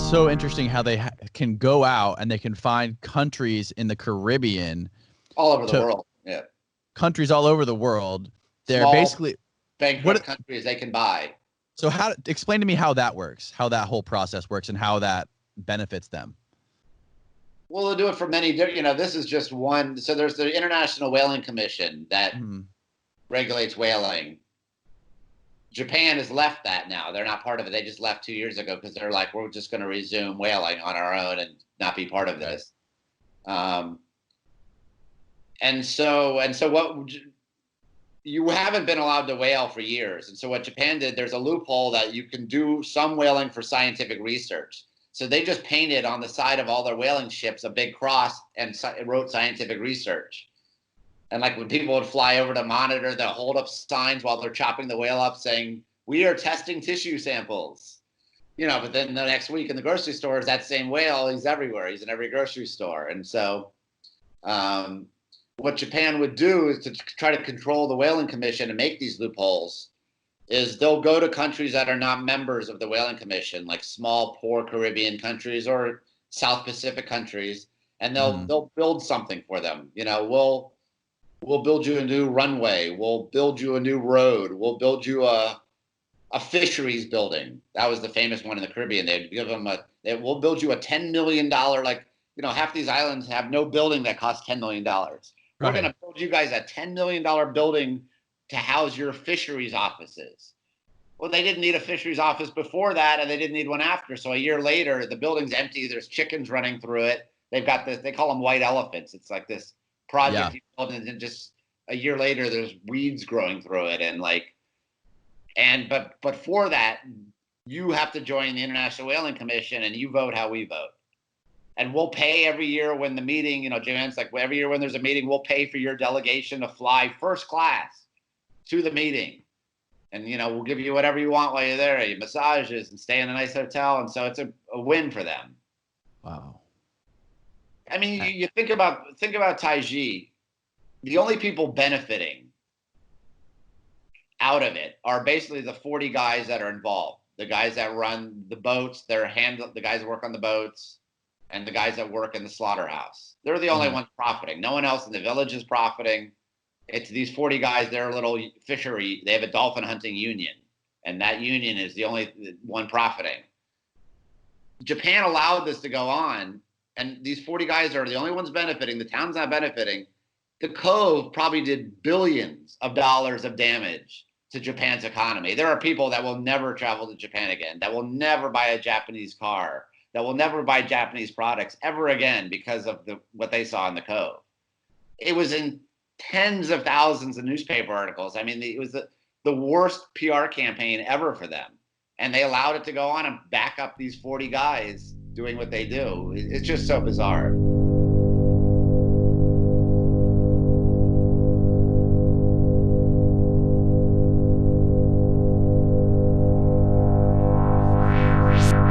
so interesting how they can go out and they can find countries in the Caribbean, all over the world. Yeah, countries all over the world. They're small, basically bankrupt countries they can buy. So explain to me how that works, how that whole process works, and how that benefits them. Well, they'll do it for many. This is just one. So there's the International Whaling Commission that regulates whaling. Japan has left that now. They're not part of it. They just left 2 years ago because they're like, we're just going to resume whaling on our own and not be part of this. And so what? You haven't been allowed to whale for years. And so what Japan did, there's a loophole that you can do some whaling for scientific research. So they just painted on the side of all their whaling ships a big cross and wrote scientific research. And like when people would fly over to monitor, they'll hold up signs while they're chopping the whale up saying, we are testing tissue samples. But then the next week in the grocery stores, that same whale, he's everywhere. He's in every grocery store. And so what Japan would do is to try to control the Whaling Commission and make these loopholes is they'll go to countries that are not members of the Whaling Commission, like small, poor Caribbean countries or South Pacific countries, and they'll build something for them. We'll build you a new runway. We'll build you a new road. We'll build you a fisheries building. That was the famous one in the Caribbean. They'd give them we'll build you a $10 million, half these islands have no building that costs $10 million. We're going to build you guys a $10 million building to house your fisheries offices. Well, they didn't need a fisheries office before that, and they didn't need one after. So a year later, the building's empty. There's chickens running through it. They've got this, they call them white elephants. It's like this project you build, and then just a year later, there's weeds growing through it. But for that, you have to join the International Whaling Commission, and you vote how we vote. And we'll pay every year when the meeting, Japan's like, every year when there's a meeting, we'll pay for your delegation to fly first class to the meeting. And, we'll give you whatever you want while you're there, your massages and stay in a nice hotel. And so it's a win for them. Wow. I mean, you think about Taiji, the only people benefiting out of it are basically the 40 guys that are involved, the guys that run the boats, the guys that work on the boats, and the guys that work in the slaughterhouse. They're the only ones profiting. No one else in the village is profiting. It's these 40 guys, their little fishery, they have a dolphin hunting union, and that union is the only one profiting. Japan allowed this to go on, and these 40 guys are the only ones benefiting. The town's not benefiting. The Cove probably did billions of dollars of damage to Japan's economy. There are people that will never travel to Japan again, that will never buy a Japanese car, that will never buy Japanese products ever again because of what they saw in the Cove. It was in tens of thousands of newspaper articles. I mean, it was the worst PR campaign ever for them. And they allowed it to go on and back up these 40 guys doing what they do. It's just so bizarre.